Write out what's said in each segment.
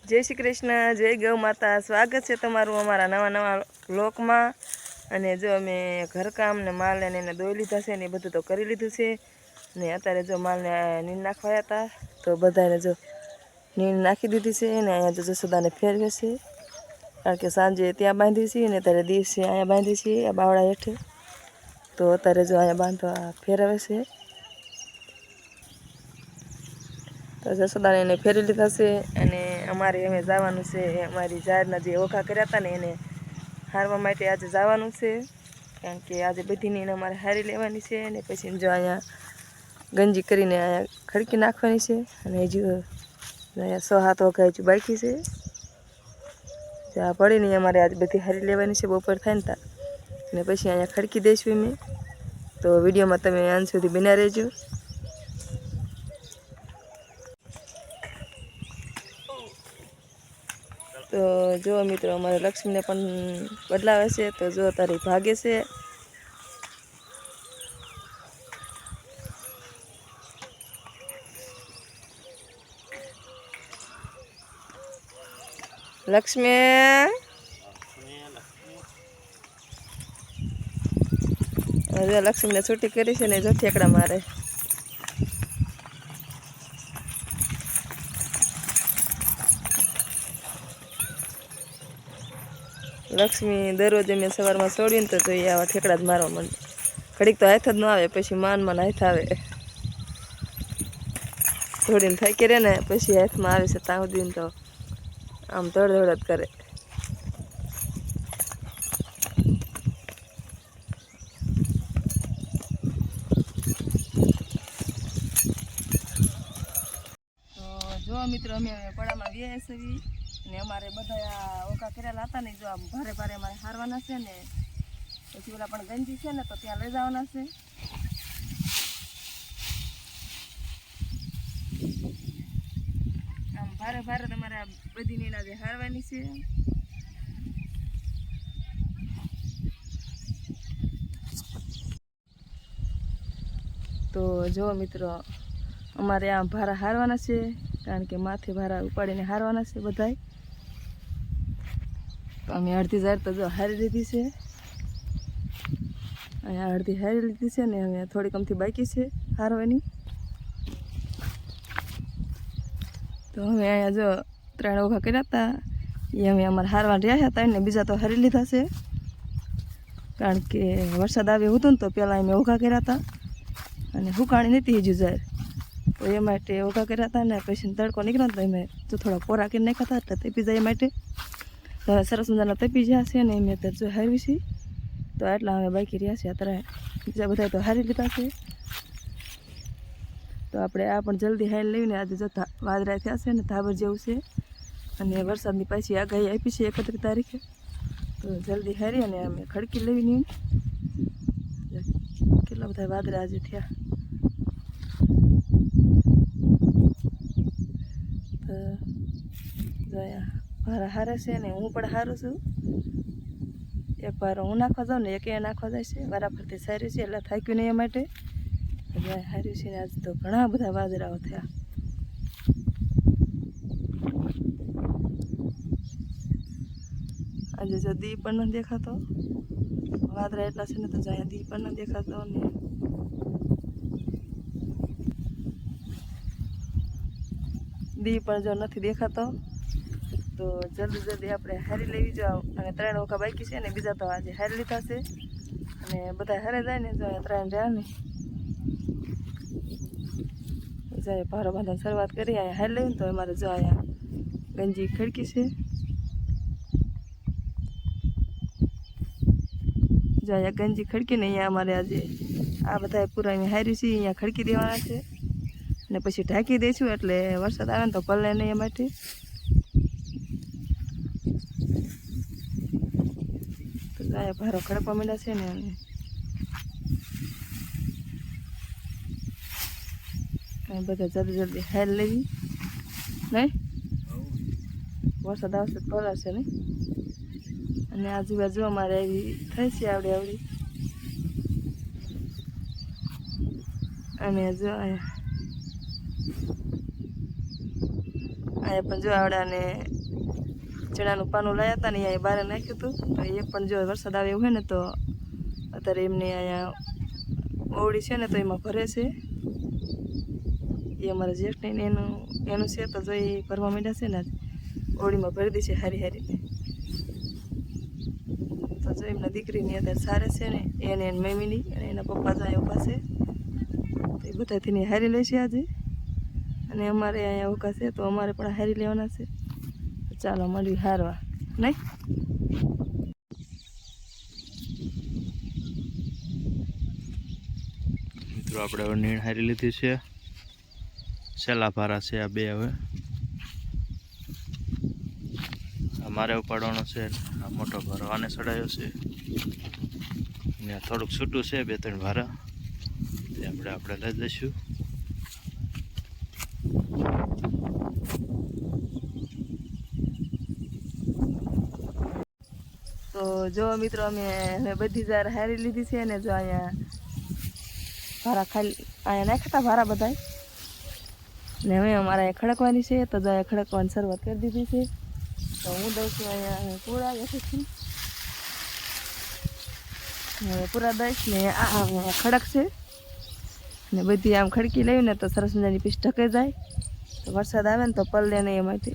जय श्री कृष्ण, जय गौ माता। स्वागत है तमारू अमारा नवा नवा व्लॉगमां। अने जो अमे घरकाम ने माल ने एने दोई लीधा छे ने बधुं तो करी लीधुं छे ने अत्यारे जो माल ने नींद नाखवाया हता तो बधाने जो नींद नाखी दीधी छे ने अहींया जो जसोदाने फेरवे छे कारण के सांजे त्यां बांधी छे ने त्यारे दिवसे अहींया बांधी छे आ बावड़ा हेठे तो अत्यारे जो अहींया बांधवा फेरवे छे तो जसोदाने एने फेरी लीधा छे अने अमारे हवे जवानुं छे अमारी जारना जे ओखा कर्या हता ने एने हारवा माटे आज जवानुं छे कारण के आज बधी नींद अमारे हारी लेवानी छे ने पछी जो अहींया गंजी करीने अहींया खड़की नाखवानी छे अने हजू अहींया 6-7 वगा हजू बाकी छे जो आ पड़ीने अमारे आज बधी हारी लेवानी छे बपोर थाय ने तार ने पछी अहींया खड़की दईशुं अमे तो विडियोमां तमे अंत सुधी बन्या रहेजो। तो जो मित्रों अमारे लक्ष्मी ने पण बदलावे छे तो जो तारी भागे छे लक्ष्मी जो लक्ष्मी ने छुट्टी करी छे ने जो ठेकड़ा मारे लक्ष्मी दररोज अमे सवारमां छोड़ीने तो जोईए आवा ठेकड़ा ज मारवा मांडे घड़ीक तो हाथ ज न आवे पछी मान हाथ आवे छोड़ीने थाकी रहे ने पछी हाथमां आवे छे ત્યાં સુધીને तो आम दौड़ दौड़ ज करे। तो जो मित्रों अमे पड़ामां व्याया छीए ने अमारे बधा ओका करेला हता ने जो भारे भारे अमारे हारवाना छे ने पछी ओला पण गंजी छे ने तो त्यां लई जवाना छे आम भारे भारे तमारे बधी नींद आज हारवानी छे। तो जो मित्रों अमारे आ भारा हारवाना छे कारण के माथे भारा उपाड़ीने हारवाना छे बधाय तो अमे अर्धी जार तो जो हारी लीधी छे अहींया अर्धी हारी लीधी छे ने हवे थोड़ी कमथी बाकी छे हारवानी तो हवे अहींया जो 3 ओघा कर्या हता ए हवे अमारे हारवा रह्या हता ने बीजा तो हारी लीधा छे कारण के वरसाद आवे होतो ने तो पेला अमे ओघा कर्या हता अने हुकाणी नती हजू जार तो ए माटे ओघा कर्या हता ने पछी तड़को निकळ्यो तो अमे जो थोड़ा कोरा करी नाख्या हता એટલે તપી જાય માટે तो सरस मजाना तपी ज्या छे ने अमे अत्यारे जो हारवी छे तो आटला हवे बाकी रह्या छे अत्यारे बीजा बधाय तो हारी लीधा छे तो आपणे आ पण जल्दी हारी लेवीने आज जो वादळा थया छे ने धाबर जेवुं छे अने वरसादनी पाછી आगाही आपी छे 31 तारीखे तो जल्दी हारी अने अमे खड़की लेवीने કેટલા બધા વાદળા આજે થયા તો જોયા ભારા હારે છે ને હું પણ હારું છું એક વાર હું નાખવા જાઉં ને એક એ નાખવા જાય છે વારાફરતી સારી છે એટલે થાક્યું નહીં એ માટે હાર્યું છે ને આજ તો ઘણા બધા વાદળાઓ થયા આજે જો દી પણ ન દેખાતો वादरा एटला छे ने तो जाया दी पण न देखातो ने दी पण जो नथी देखातो तो जल्दी जल्दी आपणे हारी लेवी जाओ अने 3 ओखा बाकी छे ने बीजा तो आज हारी लीधा छे अने बधा हारे जाय ने जो 3 रह्या ने जाय पारो बांधन शरूआत करी आ हारी लेवी तो अमारे जो आया गंजी खड़की छे जो अहींया गंजी खड़की ने अहींया अमारे आज आ बधाय पूरा अहींया हार्યું છે अहींया खड़की देवाना छे ने पछी ढांकी देशुं એટલે વરસાદ આવે ને તો પલળે નહીં એ માટે તો આ ભારો ખડપા માંડ્યા છે ને આ બધા જલ્દી જલ્દી હાલ લેવી નહીં વરસાદ આવશે તો પલળશે નહીં અને આજુબાજુ અમારે આવી થઈ છે આવડી આવડી અને જો આયા પણ જો આવડાને ચણાનું પાનું લાયા હતા ને અહીંયા બહાર નાખ્યું હતું. તો એ પણ જો વરસાદ આવે એવું હોય ને તો અત્યારે એમને અહીંયા ઓવડી છે ને તો એમાં ભરે છે. એ અમારા જેઠને એનું છે તો જો એ ભરવા માંડ્યા છે ને ઓવડીમાં ભરી દે છે હારી હારી. તો જો એમના દીકરીની અત્યારે સારે છે ને એને મમ્મીની અને એના પપ્પા તો અહીંયા ઊભા છે. તો એ બધાથી હારી લે છે આજે. અને અમારે અહીંયા ઊભા છે તો અમારે પણ હારી લેવાના છે. ચાલો મળવી હારવા નહીં. મિત્રો આપણે હવે નીણ હારી લીધી છે. છેલ્લા ભારા છે આ બે. હવે મારે ઉપાડવાનો છે. આ મોટો ભારો આને ચડાયો છે ને થોડુંક છૂટું છે 2-3 ભારા તે આપણે લઈ જઈશું. તો જો મિત્રો અમે બધી જાર હારી લીધી છે ને જો અહીંયા ભારા ખાલી અહીંયા નાખતા ભારા બધા ને હવે અમારે અહીંયા ખડકવાની છે. તો જો અહીંયા ખડકવાની શરૂઆત કરી દીધી છે. તો હું દઉં છું અહીંયા પૂરા યથેથી પૂરા દઈશ ને આ ખડક છે ને બધી આમ ખડકી લેવી ને તો સરસ મજાની પીસ ઢકે જાય. તો વરસાદ આવે ને તો પલળે નહીં એ માટે.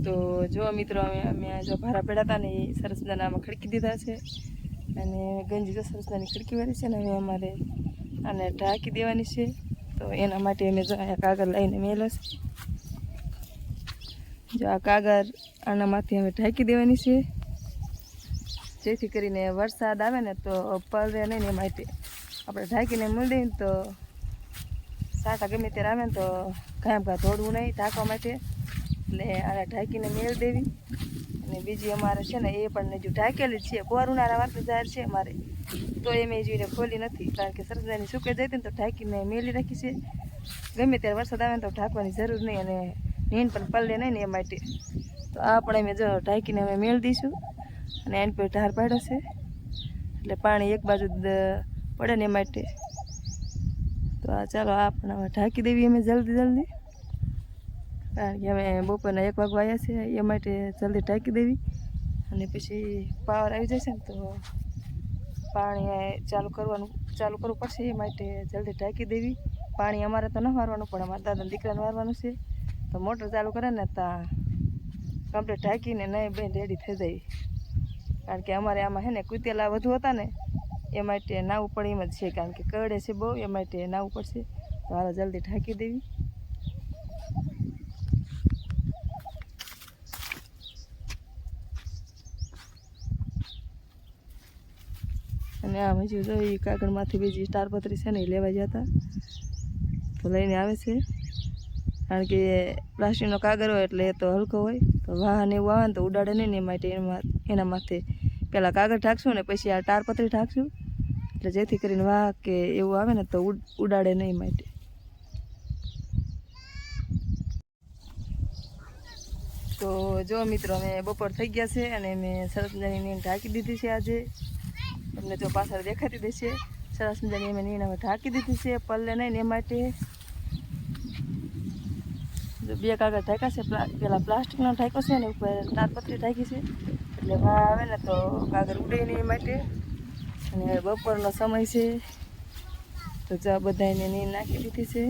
તો જો મિત્રો અમે જો ભારા પડ્યા હતા ને એ સરસ મજાના આમાં ખડકી દીધા છે. અને ગંજી જો સરસ મજાની ખડકી વાળી છે ને હવે અમારે આને ઢાંકી દેવાની છે. તો એના માટે અમે જો અહીંયા કાગળ લઈને મેલો છે. જો આ કાગળ આનામાંથી અમે ઢાંકી દેવાની છે જેથી કરીને વરસાદ આવે ને તો પલળે નહીં ને એ માટે આપણે ઢાંકીને મૂકી દઈએ તો સાટા ગમે ત્યારે આવે ને તો કાંઈ ધોડવું નહીં ઢાંકવા માટે. એટલે આને ઢાંકીને મેળ દેવી. અને બીજી અમારે છે ને એ પણ હજુ ઢાંકેલી જ છે. બોર ઉનાળા વાળતી જાર છે અમારે તો એ મેં જોઈને ખોલી નથી કારણ કે સરસદાની સુકાઈ જાય ને તો ઢાંકીને મેલી રાખી છે. ગમે ત્યારે વરસાદ આવે ને તો ઢાંકવાની જરૂર નહીં અને નીંદ પણ પલળે નહીં ને એ માટે. તો આ પણ અમે જો ઢાંકીને અમે મેળ દઈશું. અને એની પર ઢાર પાડ્યો છે એટલે પાણી એક બાજુ પડે ને એ માટે. તો આ ચાલો આ પણ હવે ઢાંકી દેવી અમે જલ્દી કારણ કે અમે બપોરના 1 વાગવા આવ્યા છે એ માટે જલ્દી ઢાંકી દેવી. અને પછી પાવર આવી જશે ને તો પાણી ચાલુ કરવું પડશે એ માટે જલ્દી ઢાંકી દેવી. પાણી અમારે તો ન વારવાનું પણ અમારા દાદાના દીકરાને વારવાનું છે. તો મોટર ચાલુ કરે ને ત્યાં કમ્પ્લીટ ઢાંકીને નહીં બેન રેડી થઈ જાય. કારણ કે અમારે આમાં છે ને કુતેલા વધુ હતા ને એ માટે નાવું પડે એમ જ છે કારણ કે કરડે છે બહુ એ માટે નાવું પડશે. તો હાલો જલ્દી ઢાંકી દેવી. અને આમ હજુ જો એ કાગળમાંથી બીજી તારપત્રી છે ને એ લેવા ગયા હતા તો લઈને આવે છે. કારણ કે પ્લાસ્ટિકનો કાગળ હોય એટલે એ તો હલકો હોય તો વાહન એવું આવે ને તો ઉડાડે નહીં ને એ માટે એના માથે પહેલાં કાગળ ઢાંકશું ને પછી આ તારપત્રી ઢાંકશું એટલે જેથી કરીને વાહ કે એવું આવે ને તો ઉડાડે નહીં માટે. તો જો મિત્રો અમે બપોર થઈ ગયા છે અને મેં સરસ મજાની નીંદ ઢાંકી દીધી છે. આજે તમને જો પાછળ દેખાતી દેશે સરસ મજાની અમે નીંદ હવે ઢાંકી દીધી છે પલળે નહીં ને એ માટે. જો 2 કાગળ ઢાંક્યા છે. પેલા પ્લાસ્ટિકનો ઢાંક્યો છે ને ઉપર તારપત્રી ઢાંકી છે એટલે વાહ આવે ને તો કાગળ ઉડે નહીં એ માટે. અને બપોરનો સમય છે તો જો બધાને નીંદ નાખી દીધી છે.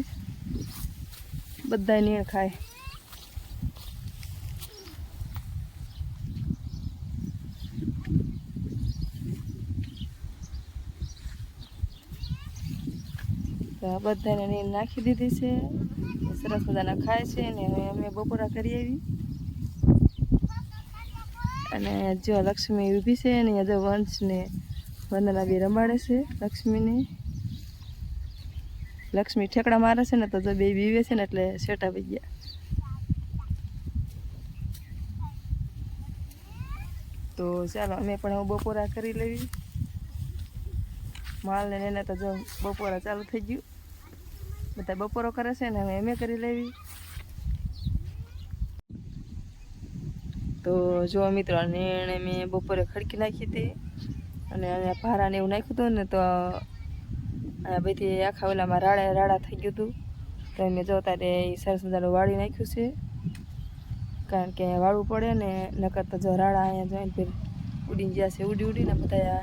બધા નીંદ ખાય. તો બધાને નીંદ નાખી દીધી છે. સરસ મજાના ખાય છે ને હવે અમે બપોરા કરી આવી. અને જો લક્ષ્મી ઊભી છે ને જો વંશ ને વંદના બી રમાડે છે લક્ષ્મીને. લક્ષ્મી ઠેકડા મારે છે ને તો જો બે બીવે છે ને એટલે સેટ આવી ગયા. તો ચાલો અમે પણ હવે બપોરા કરી લેવી. માલ ને એને તો જો બપોરા ચાલુ થઈ ગયું. બધા બપોરો કરે છે ને હવે અમે કરી લેવી. તો જો મિત્રો એને મેં બપોરે ખડકી નાખી હતી અને અહીંયા ભારાને એવું નાખ્યું હતું ને તો અહીંયા બધી આખા ઓલામાં રાડા થઈ ગયું હતું. તો મેં જો ત્યારે સરસ મજાનું વાળી નાખ્યું છે, કારણ કે વાળવું પડે ને નકર તો જો રાડા અહીંયા જોઈને ફેર ઉડીને ગયા છે. ઉડીને બધા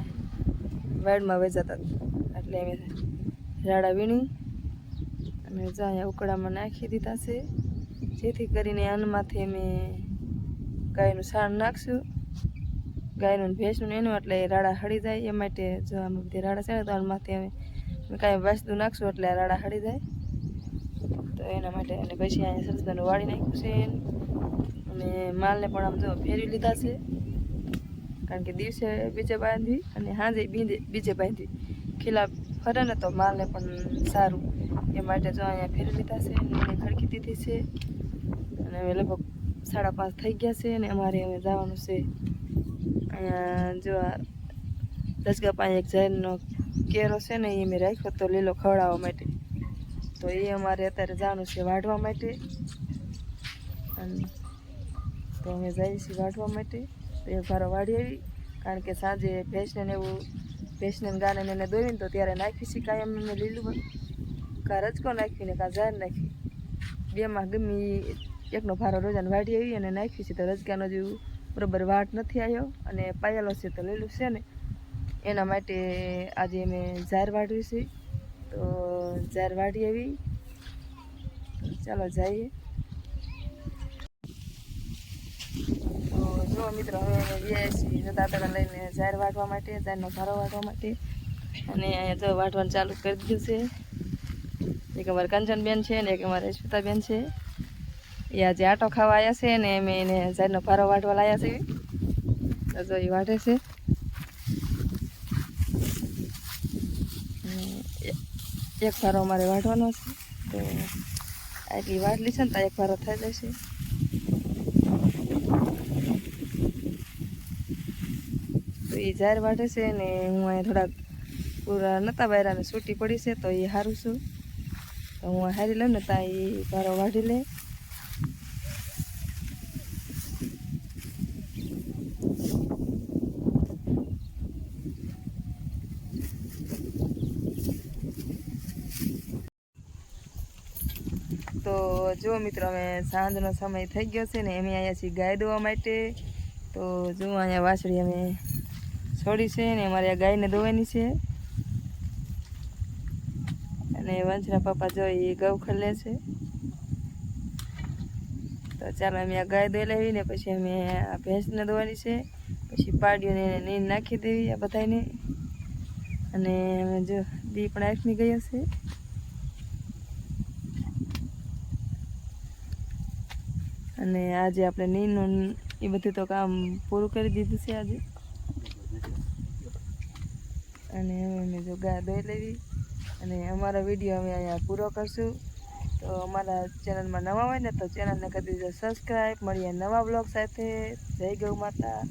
વાડમાં વેચાતા એટલે અમે રાડા વીણી અને જો અહીંયા ઉકળામાં નાખી દીધા છે, જેથી કરીને આનમાંથી અમે ગાયનું છાણ નાખશું. ગાયનું ભેંસનું એનું એટલે રાડા હળી જાય એ માટે જો આમાં બધી રાડા છે ને તો આનમાંથી અમે કાંઈ વસ્તુ નાખશું એટલે આ રાડા હળી જાય. તો એના માટે અને પછી અહીંયા સરસ મજાનું વાળી નાખ્યું છે અને માલને પણ આમ જો ફેરવી લીધા છે, કારણ કે દિવસે બીજે બાંધવી અને સાંજે બીજે બાંધવી. ખીલા ફરે ને તો માલને પણ સારું એ માટે જો અહીંયા ફેરવી લીધા છે અને ખડકી દીધી છે. અને હવે લગભગ 5:30 થઈ ગયા છે અને અમારે હવે જવાનું છે. અહીંયા જો દસગા પાસે એક ઝાડનો કેરો છે ને એ મેં રાખ્યો તો લીલો ખવડાવવા માટે, તો એ અમારે અત્યારે જવાનું છે વાઢવા માટે. અને તો અમે જઈએ છીએ વાઢવા માટે. તો એક ભારો વાઢી આવી, કારણ કે સાંજે ભેંસને એવું ભેંસને ગાને એને દોરીને તો ત્યારે નાખી છીએ કાંઈ અમે લીલું કાં રજકો નાખીને કાં ઝાડ નાખી, બેમાં ગમે એકનો ભારો રોજાને વાઢી આવી અને નાખી છે. તો રજકાનો જેવું બરાબર વાટ નથી આવ્યો અને પાયેલો છે તો લીલું છે ને એના માટે આજે અમે ઝાર વાઢવી છે. તો ઝાર વાઢી આવી, ચાલો જઈએ. તો જો મિત્રો હવે અમે ગયા છીએ દાંતડા લઈને ઝાર વાઢવા માટે, ઝારનો ભારો વાઢવા માટે. અને અહીંયા જો વાઢવાનું ચાલુ કરી દીધું છે. એક અમારે કંચનબેન છે ને એક અમારે શ્વેતાબેન છે, એ આજે આટો ખાવા આવ્યા છે ને અમે એને ઝાડનો ભારો વાઢવા લાવ્યા છે. તો જો એ વાઢે છે. એક ભારો અમારે વાઢવાનો છે, તો આટલી વાટલી છે ને તો એક ભારો થઈ જશે. તો એ ઝાર વાઢે છે ને હું અહીંયા થોડાક પૂરા નહોતા બાયરાને છૂટી પડી છે તો એ સારું છું. તો હું હારી લઉં ને ત્યાં એ ભારો વાઢી લે. તો જો મિત્રો અમે સાંજનો સમય થઈ ગયો છે ને અમે અહીંયા છીએ ગાય દોવા માટે. તો જો અહીંયા વાછડી અમે છોડી છે ને અમારે આ ગાયને દોવાની છે. અને વંશના પપ્પા જો એ ઘઉં ખલે છે. તો ચાલો અમે આ ગાય દોઈ લેવી ને પછી અમે આ ભેંસને દોવાની છે. પછી પાડીઓને નીંદ નાખી દેવી આ બધાને. અને અમે જો દી પણ આઠમી ગયા છે. અને આજે આપણે નીંદનું એ બધું તો કામ પૂરું કરી દીધું છે આજે. અને હવે અમે જો ગાય દોઈ લેવી અને અમારો વિડીયો અમે અહીંયા પૂરો કરશું. તો અમારા ચેનલમાં નવા હોય ને તો ચેનલને કરી દીધો સબસ્ક્રાઈબ. મળીએ નવા બ્લોગ સાથે. જય ગૌ માતા.